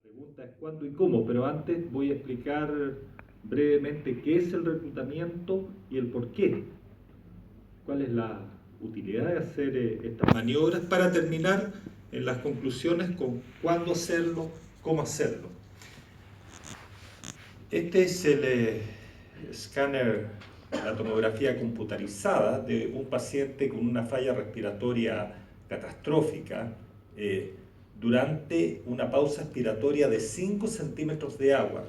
Pregunta es cuándo y cómo, pero antes voy a explicar brevemente qué es el reclutamiento y el por qué. ¿Cuál es la utilidad de hacer estas maniobras para terminar en las conclusiones con cuándo hacerlo, cómo hacerlo? Este es el escáner, la tomografía computarizada de un paciente con una falla respiratoria catastrófica durante una pausa expiratoria de 5 centímetros de agua.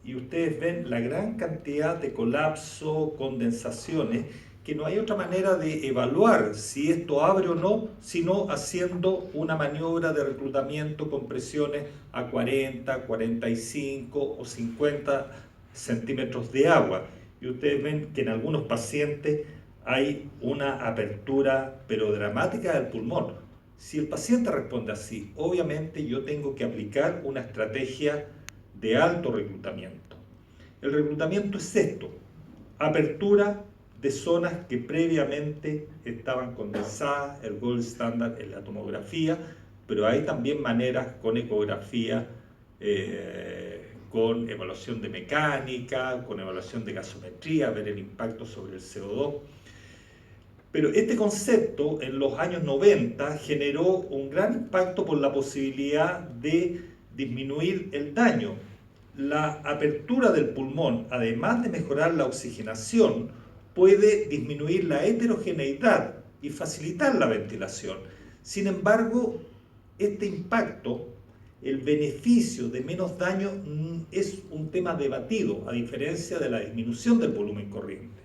Y ustedes ven la gran cantidad de colapso, condensaciones, que no hay otra manera de evaluar si esto abre o no, sino haciendo una maniobra de reclutamiento con presiones a 40, 45 o 50 centímetros de agua. Y ustedes ven que en algunos pacientes hay una apertura pero dramática del pulmón. Si el paciente responde así, obviamente yo tengo que aplicar una estrategia de alto reclutamiento. El reclutamiento es esto: apertura de zonas que previamente estaban condensadas, el gold standard en la tomografía, pero hay también maneras con ecografía, con evaluación de mecánica, con evaluación de gasometría, ver el impacto sobre el CO2. Pero este concepto en los años 90 generó un gran impacto por la posibilidad de disminuir el daño. La apertura del pulmón, además de mejorar la oxigenación, puede disminuir la heterogeneidad y facilitar la ventilación. Sin embargo, este impacto, el beneficio de menos daño, es un tema debatido, a diferencia de la disminución del volumen corriente.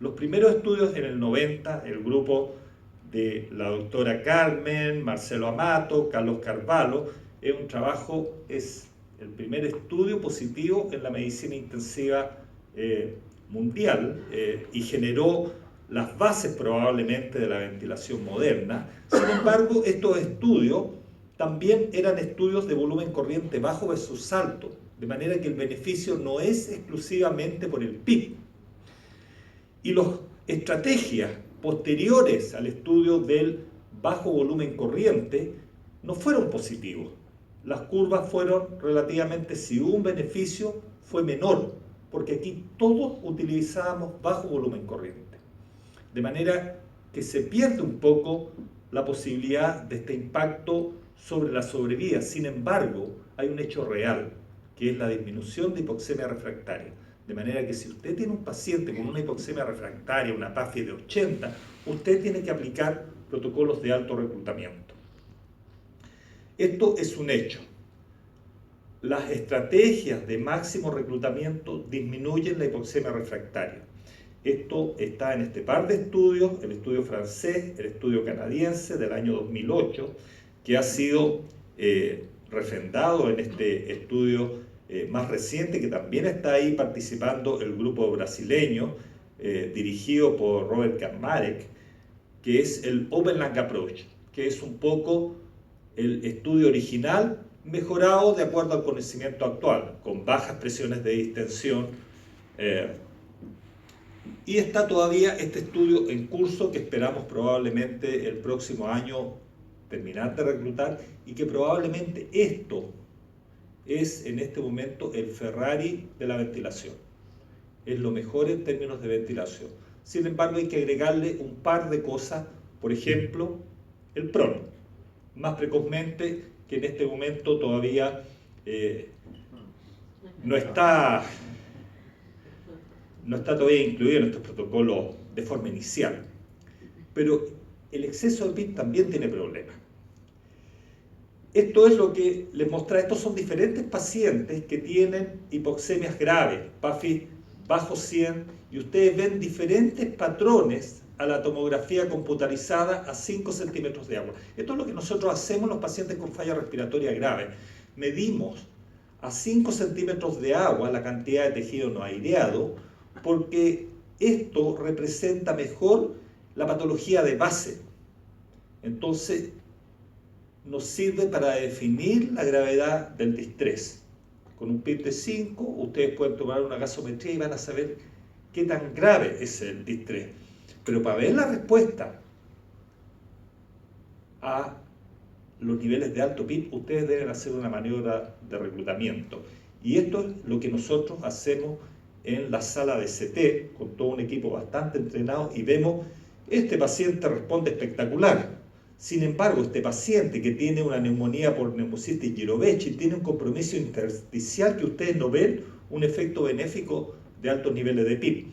Los primeros estudios en el 90, el grupo de la doctora Carmen, Marcelo Amato, Carlos Carvalho, es un trabajo, es el primer estudio positivo en la medicina intensiva mundial y generó las bases probablemente de la ventilación moderna. Sin embargo, estos estudios también eran estudios de volumen corriente bajo versus alto, de manera que el beneficio no es exclusivamente por el PIB. Y las estrategias posteriores al estudio del bajo volumen corriente no fueron positivos. Las curvas fueron relativamente, si hubo un beneficio, fue menor, porque aquí todos utilizábamos bajo volumen corriente. De manera que se pierde un poco la posibilidad de este impacto sobre la sobrevida. Sin embargo, hay un hecho real, que es la disminución de hipoxemia refractaria. De manera que si usted tiene un paciente con una hipoxemia refractaria, una PAFI de 80, usted tiene que aplicar protocolos de alto reclutamiento. Esto es un hecho. Las estrategias de máximo reclutamiento disminuyen la hipoxemia refractaria. Esto está en este par de estudios, el estudio francés, el estudio canadiense del año 2008, que ha sido refrendado en este estudio más reciente, que también está ahí participando el grupo brasileño, dirigido por Robert Kaczmarek, que es el Open Lung Approach, que es un poco el estudio original mejorado de acuerdo al conocimiento actual, con bajas presiones de distensión. Y está todavía este estudio en curso que esperamos probablemente el próximo año terminar de reclutar, y que probablemente esto es en este momento el Ferrari de la ventilación. Es lo mejor en términos de ventilación. Sin embargo, hay que agregarle un par de cosas, por ejemplo, el PRON, más precozmente, que en este momento todavía no está todavía incluido en estos protocolos de forma inicial. Pero el exceso de PIB también tiene problemas. Esto es lo que les mostré. Estos son diferentes pacientes que tienen hipoxemias graves, PAFI bajo 100, y ustedes ven diferentes patrones a la tomografía computarizada a 5 centímetros de agua. Esto es lo que nosotros hacemos en los pacientes con falla respiratoria grave. Medimos a 5 centímetros de agua la cantidad de tejido no aireado, porque esto representa mejor la patología de base. Entonces, nos sirve para definir la gravedad del distrés. Con un PIB de 5, ustedes pueden tomar una gasometría y van a saber qué tan grave es el distrés. Pero para ver la respuesta a los niveles de alto PIB, ustedes deben hacer una maniobra de reclutamiento. Y esto es lo que nosotros hacemos en la sala de CT, con todo un equipo bastante entrenado, y vemos, este paciente responde espectacular. Sin embargo, este paciente que tiene una neumonía por neumocistis Jirovecii tiene un compromiso intersticial que ustedes no ven un efecto benéfico de altos niveles de PIB.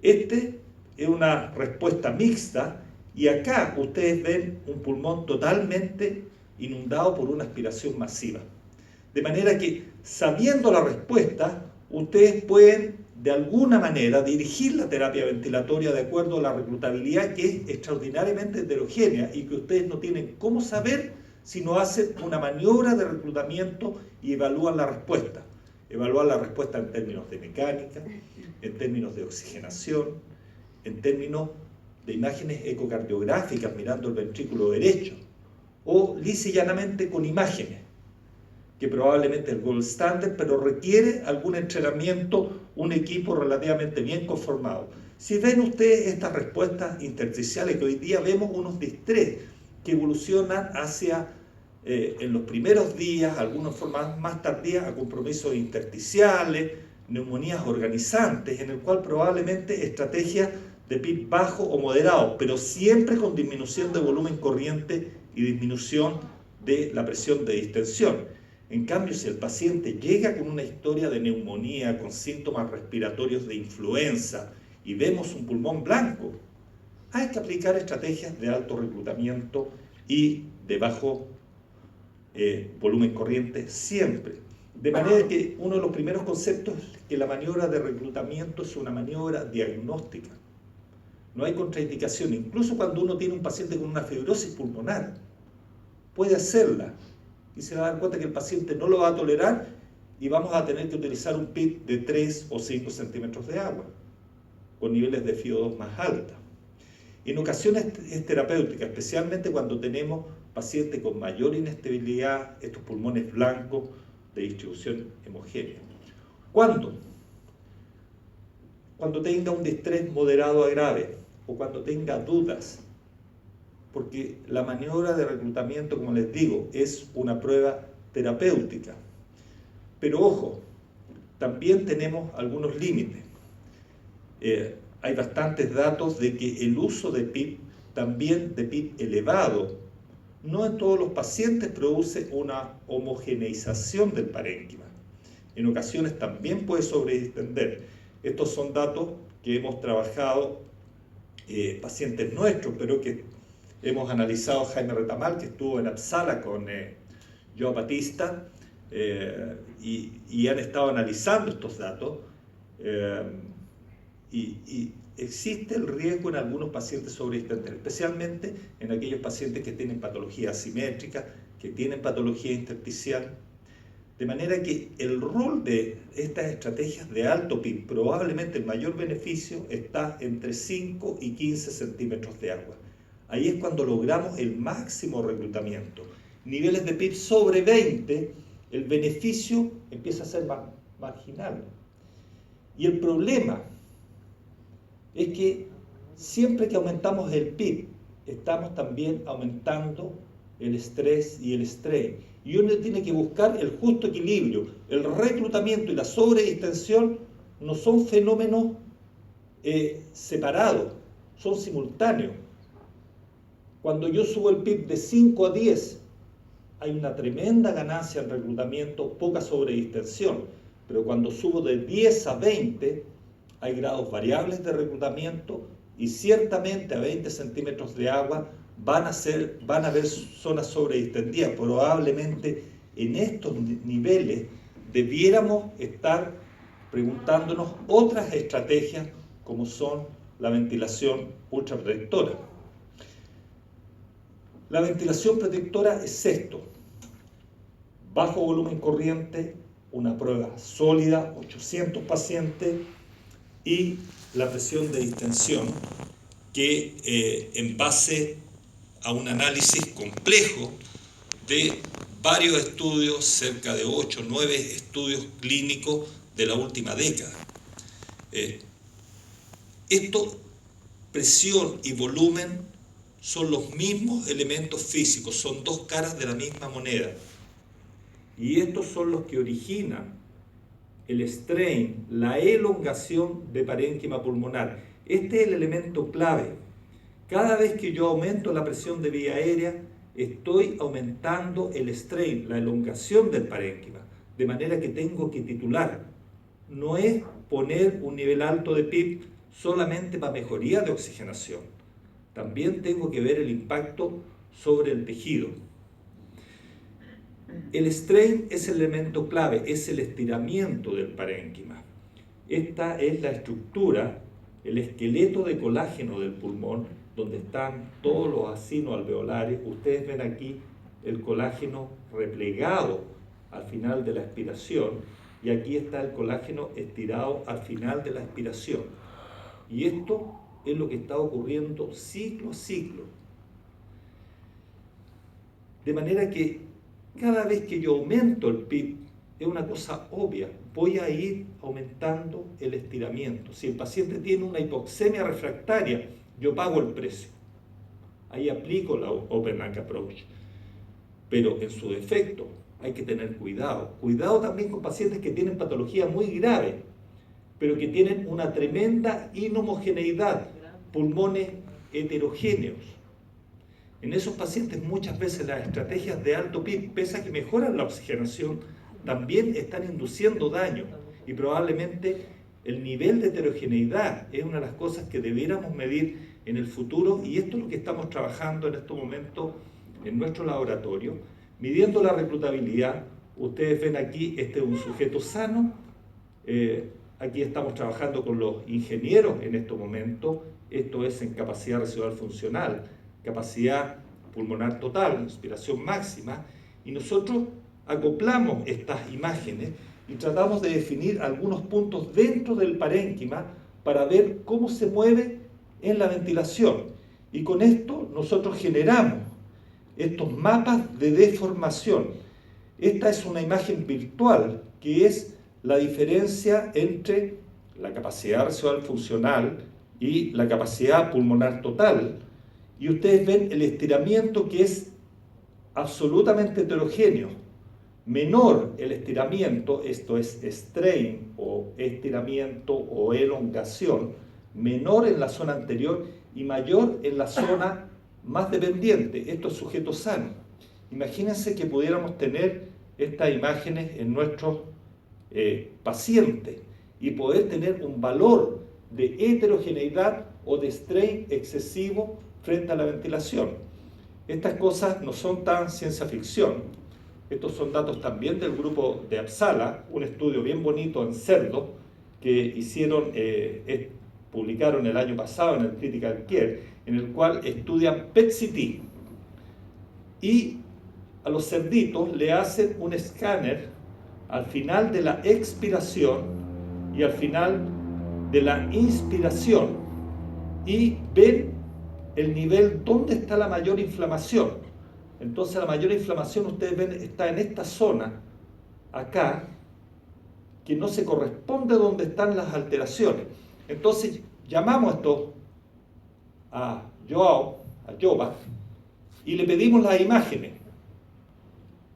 Este es una respuesta mixta, y acá ustedes ven un pulmón totalmente inundado por una aspiración masiva. De manera que, sabiendo la respuesta, ustedes pueden de alguna manera dirigir la terapia ventilatoria de acuerdo a la reclutabilidad, que es extraordinariamente heterogénea y que ustedes no tienen cómo saber si no hacen una maniobra de reclutamiento y evalúan la respuesta. Evaluar la respuesta en términos de mecánica, en términos de oxigenación, en términos de imágenes ecocardiográficas mirando el ventrículo derecho, o lisa y llanamente con imágenes, que probablemente es el gold standard, pero requiere algún entrenamiento, un equipo relativamente bien conformado. Si ven ustedes estas respuestas intersticiales, que hoy día vemos unos distrés que evolucionan hacia, en los primeros días, algunas formas más tardías, a compromisos intersticiales, neumonías organizantes, en el cual probablemente estrategias de PIB bajo o moderado, pero siempre con disminución de volumen corriente y disminución de la presión de distensión. En cambio, si el paciente llega con una historia de neumonía, con síntomas respiratorios de influenza, y vemos un pulmón blanco, hay que aplicar estrategias de alto reclutamiento y de bajo volumen corriente siempre. De manera que uno de los primeros conceptos es que la maniobra de reclutamiento es una maniobra diagnóstica. No hay contraindicación, incluso cuando uno tiene un paciente con una fibrosis pulmonar, puede hacerla. Y se va a dar cuenta que el paciente no lo va a tolerar y vamos a tener que utilizar un PIB de 3 o 5 centímetros de agua, con niveles de FiO2 más altas. En ocasiones es terapéutica, especialmente cuando tenemos pacientes con mayor inestabilidad, estos pulmones blancos de distribución homogénea. ¿Cuándo? Cuando tenga un distrés moderado a grave o cuando tenga dudas, porque la maniobra de reclutamiento, como les digo, es una prueba terapéutica. Pero ojo, también tenemos algunos límites. Hay bastantes datos de que el uso de PIB, también de PIB elevado, no en todos los pacientes produce una homogeneización del parénquima. En ocasiones también puede sobredistender. Estos son datos que hemos trabajado pacientes nuestros, pero que hemos analizado Jaime Retamal, que estuvo en Uppsala con Joao Batista, y han estado analizando estos datos, y existe el riesgo en algunos pacientes sobredistentes, especialmente en aquellos pacientes que tienen patología asimétrica, que tienen patología intersticial, de manera que el rol de estas estrategias de alto PIB, probablemente el mayor beneficio está entre 5 y 15 centímetros de agua. Ahí es cuando logramos el máximo reclutamiento. Niveles de PIB sobre 20, el beneficio empieza a ser marginal. Y el problema es que siempre que aumentamos el PIB, estamos también aumentando el estrés y el strain. Y uno tiene que buscar el justo equilibrio. El reclutamiento y la sobredistensión no son fenómenos separados, son simultáneos. Cuando yo subo el PIB de 5 a 10, hay una tremenda ganancia en reclutamiento, poca sobredistensión. Pero cuando subo de 10 a 20, hay grados variables de reclutamiento y ciertamente a 20 centímetros de agua van a haber zonas sobredistendidas. Probablemente en estos niveles debiéramos estar preguntándonos otras estrategias como son la ventilación ultraprotectora. La ventilación protectora es esto: bajo volumen corriente, una prueba sólida, 800 pacientes, y la presión de distensión, que en base a un análisis complejo de varios estudios, cerca de 8 o 9 estudios clínicos de la última década. Esto, presión y volumen, son los mismos elementos físicos, son dos caras de la misma moneda. Y estos son los que originan el strain, la elongación de parénquima pulmonar. Este es el elemento clave. Cada vez que yo aumento la presión de vía aérea, estoy aumentando el strain, la elongación del parénquima, de manera que tengo que titular. No es poner un nivel alto de PIB solamente para mejoría de oxigenación. También tengo que ver el impacto sobre el tejido. El strain es el elemento clave, es el estiramiento del parénquima. Esta es la estructura, el esqueleto de colágeno del pulmón, donde están todos los acinos alveolares. Ustedes ven aquí el colágeno replegado al final de la expiración y aquí está el colágeno estirado al final de la expiración. Y esto es lo que está ocurriendo ciclo a ciclo. De manera que cada vez que yo aumento el PIB, es una cosa obvia, voy a ir aumentando el estiramiento. Si el paciente tiene una hipoxemia refractaria, yo pago el precio. Ahí aplico la Open Neck Approach. Pero en su defecto hay que tener cuidado. Cuidado también con pacientes que tienen patología muy grave, pero que tienen una tremenda inhomogeneidad, pulmones heterogéneos. En esos pacientes muchas veces las estrategias de alto PIB, pese a que mejoran la oxigenación, también están induciendo daño y probablemente el nivel de heterogeneidad es una de las cosas que debiéramos medir en el futuro y esto es lo que estamos trabajando en estos momentos en nuestro laboratorio, midiendo la reclutabilidad. Ustedes ven aquí, este es un sujeto sano, aquí estamos trabajando con los ingenieros en estos momentos, esto es en capacidad residual funcional, capacidad pulmonar total, inspiración máxima, y nosotros acoplamos estas imágenes y tratamos de definir algunos puntos dentro del parénquima para ver cómo se mueve en la ventilación. Y con esto nosotros generamos estos mapas de deformación. Esta es una imagen virtual que es la diferencia entre la capacidad residual funcional y la capacidad pulmonar total. Y ustedes ven el estiramiento que es absolutamente heterogéneo. Menor el estiramiento, esto es strain o estiramiento o elongación, menor en la zona anterior y mayor en la zona más dependiente. Esto es sujeto sano. Imagínense que pudiéramos tener estas imágenes en nuestros pacientes y poder tener un valor de heterogeneidad o de strain excesivo frente a la ventilación. Estas cosas no son tan ciencia ficción. Estos son datos también del grupo de Uppsala, un estudio bien bonito en cerdos que hicieron, publicaron el año pasado en el Critical Care, en el cual estudian PET-CT y a los cerditos le hacen un escáner al final de la expiración y al final de la inspiración y ven el nivel donde está la mayor inflamación. Entonces la mayor inflamación, ustedes ven, está en esta zona, acá, que no se corresponde donde están las alteraciones. Entonces llamamos esto a Joao, a Jova, y le pedimos las imágenes.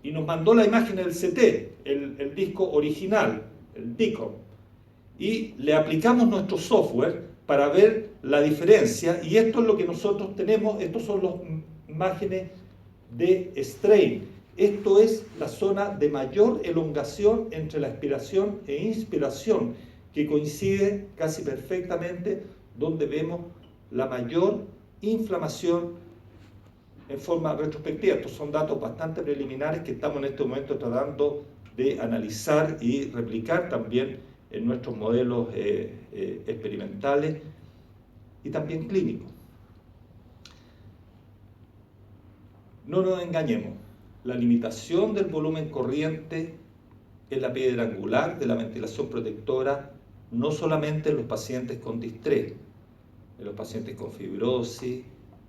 Y nos mandó la imagen del CT, el disco original, el DICOM. Y le aplicamos nuestro software para ver la diferencia. Y esto es lo que nosotros tenemos, estos son las imágenes de strain. Esto es la zona de mayor elongación entre la expiración e inspiración, que coincide casi perfectamente donde vemos la mayor inflamación en forma retrospectiva. Estos son datos bastante preliminares que estamos en este momento tratando de analizar y replicar también en nuestros modelos experimentales y también clínicos. No nos engañemos, la limitación del volumen corriente es la piedra angular de la ventilación protectora, no solamente en los pacientes con distrés, en los pacientes con fibrosis,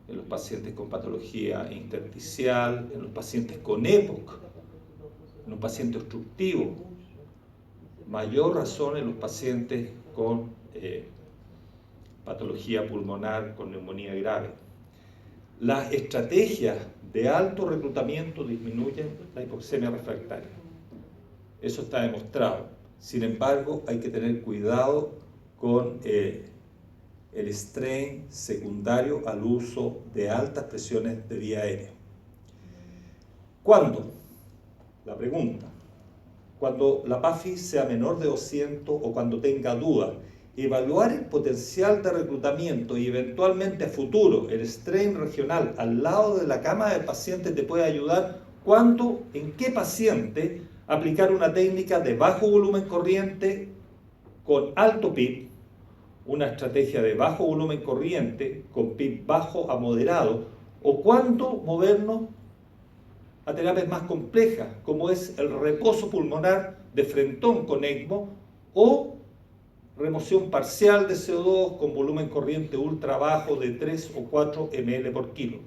en los pacientes con patología intersticial, en los pacientes con EPOC, en los pacientes obstructivos, mayor razón en los pacientes con patología pulmonar, con neumonía grave. las estrategias de alto reclutamiento disminuyen la hipoxemia refractaria. Eso está demostrado. Sin embargo, hay que tener cuidado con el strain secundario al uso de altas presiones de vía aérea. ¿Cuándo? La pregunta. Cuando la PAFI sea menor de 200 o cuando tenga dudas. Evaluar el potencial de reclutamiento y eventualmente a futuro el strain regional al lado de la cama del paciente te puede ayudar cuando, en qué paciente aplicar una técnica de bajo volumen corriente con alto PIB, una estrategia de bajo volumen corriente con PIB bajo a moderado, o cuándo movernos a terapias más complejas, como es el reposo pulmonar de frentón con ECMO o remoción parcial de CO2 con volumen corriente ultra bajo de 3 o 4 ml por kilo.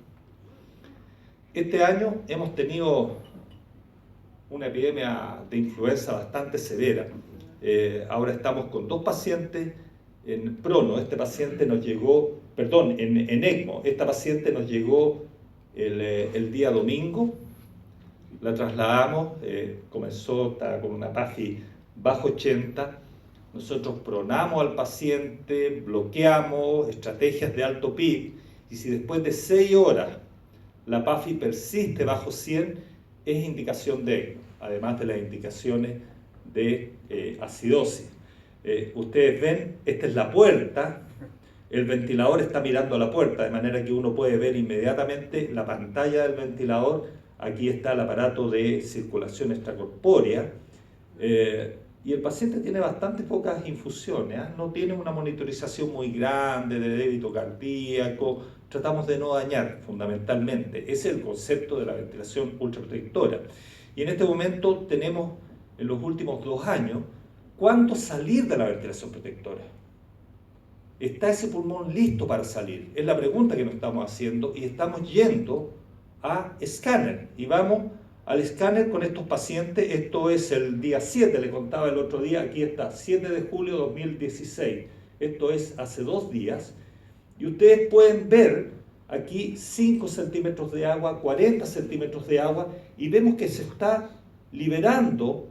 Este año hemos tenido una epidemia de influenza bastante severa. Ahora estamos con 2 pacientes en Prono. Este paciente nos llegó, perdón, en ECMO. Esta paciente nos llegó el día domingo. La trasladamos, estaba con una PAFI bajo 80. Nosotros pronamos al paciente, bloqueamos estrategias de alto PIB, y si después de 6 horas la PAFI persiste bajo 100, es indicación de ECMO, además de las indicaciones de acidosis. Ustedes ven, esta es la puerta, el ventilador está mirando a la puerta, de manera que uno puede ver inmediatamente la pantalla del ventilador. Aquí está el aparato de circulación extracorpórea. Y el paciente tiene bastante pocas infusiones, no tiene una monitorización muy grande de débito cardíaco. Tratamos de no dañar, fundamentalmente. Ese es el concepto de la ventilación ultraprotectora. Y en este momento tenemos, en los últimos 2 años, ¿cuándo salir de la ventilación protectora? ¿Está ese pulmón listo para salir? Es la pregunta que nos estamos haciendo, y estamos yendo a escáner. Y vamos al escáner con estos pacientes. Esto es el día 7, le contaba el otro día, aquí está, 7 de julio de 2016. Esto es hace 2 días. Y ustedes pueden ver aquí 5 centímetros de agua, 40 centímetros de agua, y vemos que se está liberando,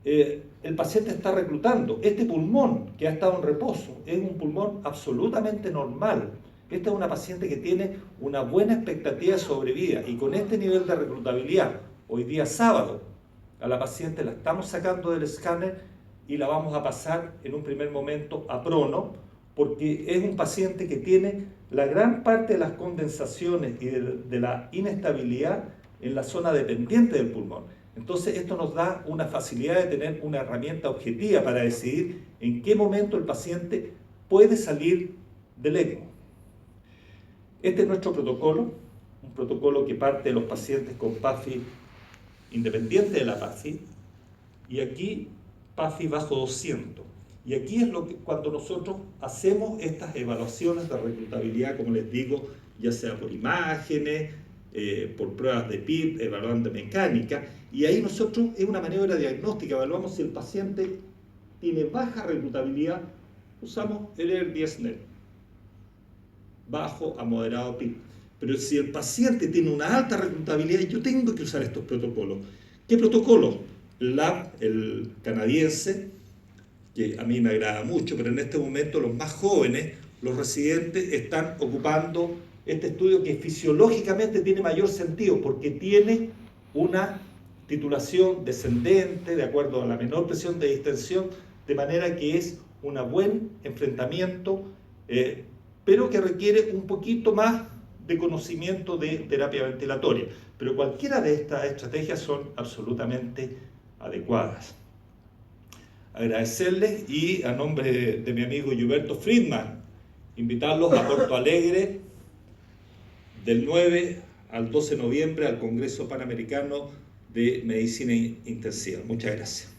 el paciente está reclutando. Este pulmón que ha estado en reposo es un pulmón absolutamente normal. Esta es una paciente que tiene una buena expectativa de sobrevida, y con este nivel de reclutabilidad, hoy día sábado, a la paciente la estamos sacando del escáner y la vamos a pasar en un primer momento a Prono, porque es un paciente que tiene la gran parte de las condensaciones y de la inestabilidad en la zona dependiente del pulmón. Entonces esto nos da una facilidad de tener una herramienta objetiva para decidir en qué momento el paciente puede salir del ECMO. Este es nuestro protocolo, un protocolo que parte de los pacientes con PAFI independiente de la PAFI, y aquí PAFI bajo 200. Y aquí es cuando nosotros hacemos estas evaluaciones de reclutabilidad, como les digo, ya sea por imágenes, por pruebas de PIB, evaluando mecánica, y ahí nosotros, es una maniobra diagnóstica, evaluamos si el paciente tiene baja reclutabilidad, usamos el AIR-10-NET, bajo a moderado PIB. Pero si el paciente tiene una alta reclutabilidad, yo tengo que usar estos protocolos. ¿Qué protocolo? LAB, el canadiense, que a mí me agrada mucho, pero en este momento los más jóvenes, los residentes, están ocupando este estudio que fisiológicamente tiene mayor sentido, porque tiene una titulación descendente, de acuerdo a la menor presión de distensión, de manera que es un buen enfrentamiento, pero que requiere un poquito más de conocimiento de terapia ventilatoria. Pero cualquiera de estas estrategias son absolutamente adecuadas. Agradecerles, y a nombre de mi amigo Gilberto Friedman, invitarlos a Porto Alegre del 9 al 12 de noviembre al Congreso Panamericano de Medicina Intensiva. Muchas gracias.